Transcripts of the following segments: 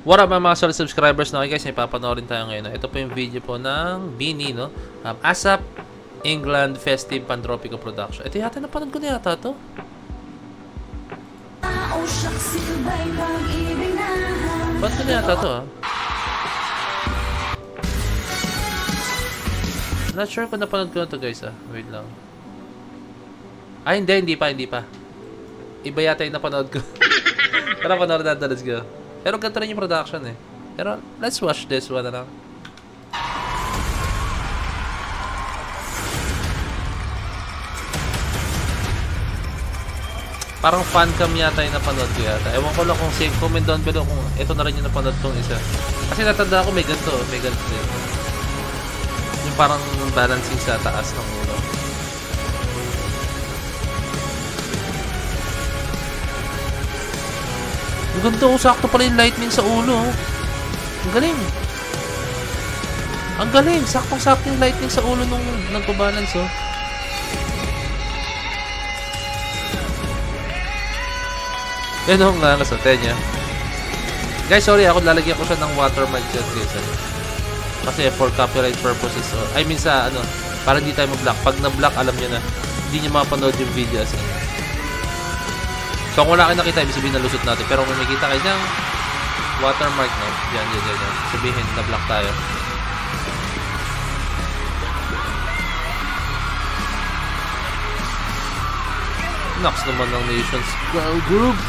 What up mga solid subscribers na guys, may papanoorin tayo ngayon. Ito po yung video po ng Bini, no? ASAP England Festive Pantropico Production. Ito yata, napanood ko na yata ito. Ba't ko na yata ito, ha? Not sure kung napanood ko na ito guys, ha? Wait lang. Ay, hindi pa. Iba yata yung napanood ko. Tara, panood natin, let's go. Pero ganito rin yung production eh. Pero let's watch this one na lang. Parang fan cam yata yung napanood ko yata. Ewan ko lang kung same. Comment down below kung ito na rin yung napanood kong isa. Kasi natanda ako may ganito. May ganito din. Yung parang balancing sa taas ng ulo. Ang ganda ko, sakto pala yung lightning sa ulo. Ang galing. Ang galing, saktong-sakto yung lightning sa ulo nung nagpabalance, oh. Yan ang nasaten niya. Guys, sorry, ako lalagyan ko siya ng watermark dyan, guys. Kasi for copyright purposes, oh. I mean sa, ano, para hindi tayo mag-block. Pag na-block, alam nyo na, hindi nyo mapanood yung video as in. So kung wala kayo nakita, ibig sabihin nalusot natin. Pero kung may makita kayo dyan, watermark, no? Yan. Sabihin, na-block tayo. Knocks naman ng Nations Girl Group.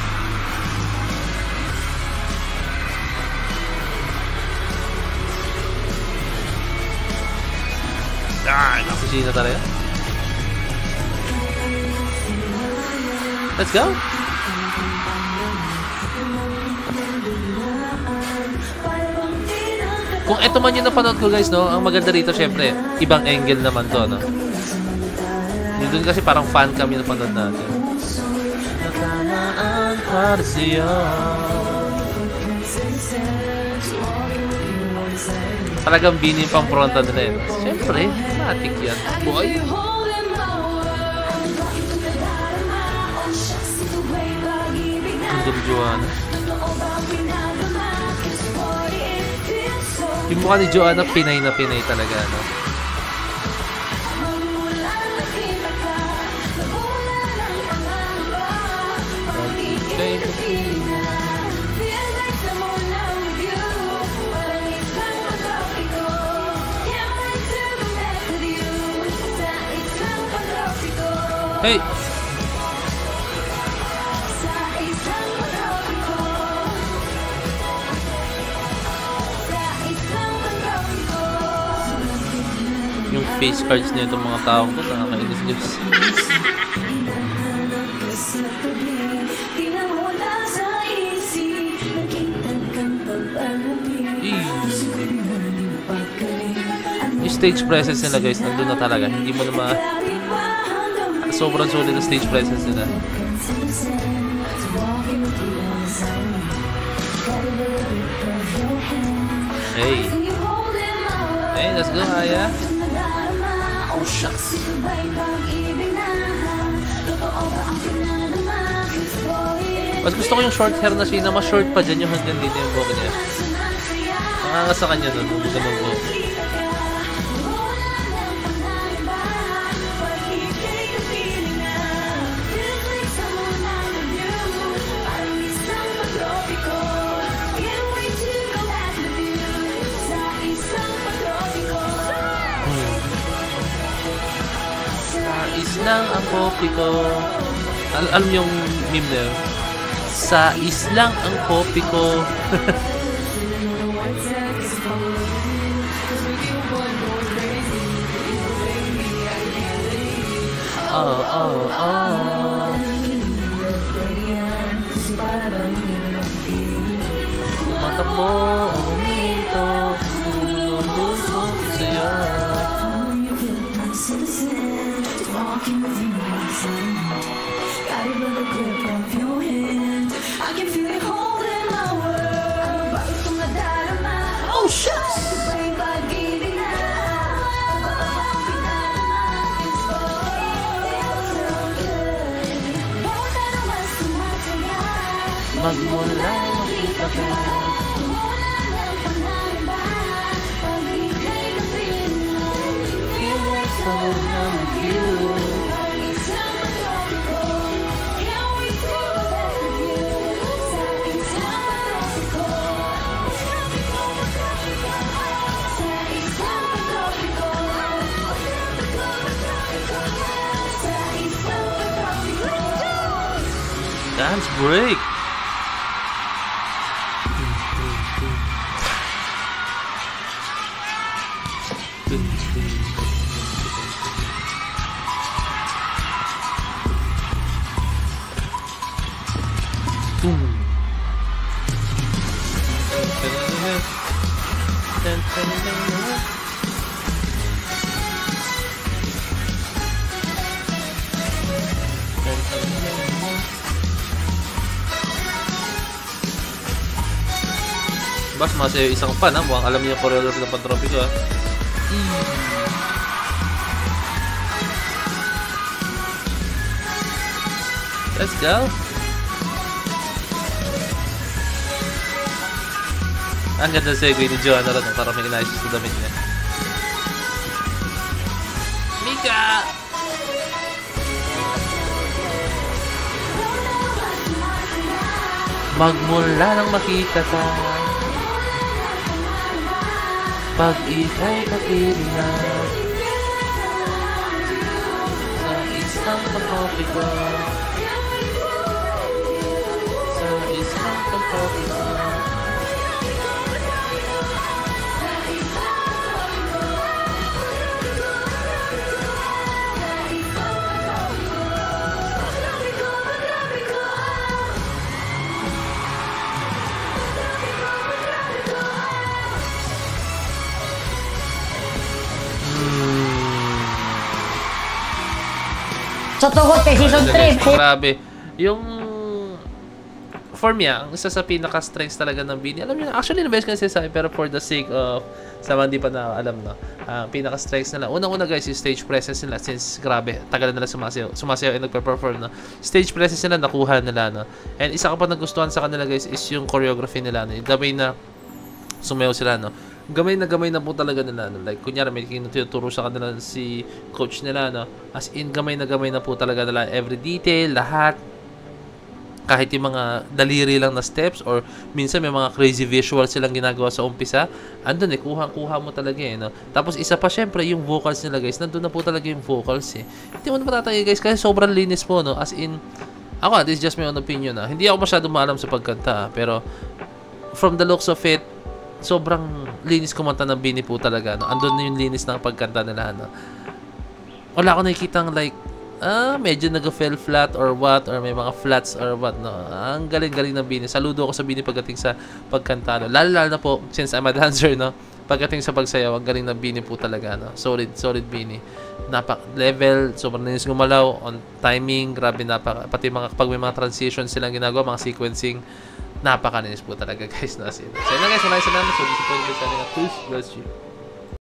Nakusina talaga. Let's go! Kung ito man yung napanood ko guys, no, ang maganda rito syempre, ibang angle naman to, no. Yun dun kasi parang fan cam yung napanood natin. Talagang Bini yung pang-fronta nila eh. Syempre, matik yan. Boy! Ganda ni Joanna. Yung mukha ni Joanna, Pinay na Pinay talaga, no? Hey! Yung face cards na itong mga tao ko, nakakainis-inis. Yung stage presence nila guys, nandun na talaga. Hindi mo na sobrang solid na stage presence nila. Hey! Hey, let's go, Aya! Oh, shucks. Mas gusto ko yung short hair na siya, mas short pa dyan yung hanggang dito yung buhok niya. Nakanga sa kanya nun, hindi ka ng buhok. Lang ang kopi ko. Alam yung meme na yun? Sais lang ang kopi ko. Mata mo uminto, nulubos ko sa'yo. Walking with you got a little grip of your hand. I can feel it holding my world. Oh shucks! Magmula makita ka. Dance break. Bas, masaya isang fan ha. Mukhang alam niyo yung choreography ng Pantropy ko ha. Let's go. Ang ganda segue ni Joanna rin. Parang may inayos sa damit niya. Mika! Magmula nang makita ka, pag ika'y kapilingan sa isang pagkopiko, sa isang pagkopiko. Totoo kay season 3. Grabe. Yung for me, ang isa sa pinaka-strengths talaga ng Bini. Alam niyo, actually, na-best kasi sa akin, pero for the sake of sa mga hindi pa na alam, no, pinaka-strengths nila. Unang-una guys, yung stage presence nila. Since, grabe, tagal nila sumasayaw and nagpe-perform, no. Stage presence nila, nakuha nila, no. And isa ka pa nagustuhan sa kanila guys, is yung choreography nila, no. The way na sumayaw sila, no. Gamay na po talaga nila, no? Like, kunyari, may tinuturo sa kanila si coach nila, no? As in, gamay na po talaga nila. Every detail, lahat. Kahit yung mga daliri lang na steps or minsan may mga crazy visuals silang ginagawa sa umpisa, andun kuha mo talaga no? Tapos isa pa, syempre, yung vocals nila, guys. Nandun na po talaga yung vocals, Hindi mo na matatanggi, guys, kasi sobrang linis po, no? As in, ako, this is just my own opinion, Hindi ako masyadong maalam sa pagkanta, pero from the looks of it, sobrang linis kumanta ng Bini po talaga, no? Andun na yung linis ng pagkanta nila, no? Wala ako nakikitang like, medyo nag-fell flat or what, or may mga flats or what, no? Ang galing-galing ng Bini. Saludo ako sa Bini pagdating sa pagkanta, no? Lalo na po, since I'm a dancer, no? Pagdating sa pagsayaw, ang galing ng Bini po talaga, no? Solid Bini. Level, sobrang linis gumalaw, on timing, grabe, pati pag may mga transitions silang ginagawa, mga sequencing, napakalinis po talaga guys, no? So yun lang guys, maraming salamat. So disappointed sa kanila. Please bless you.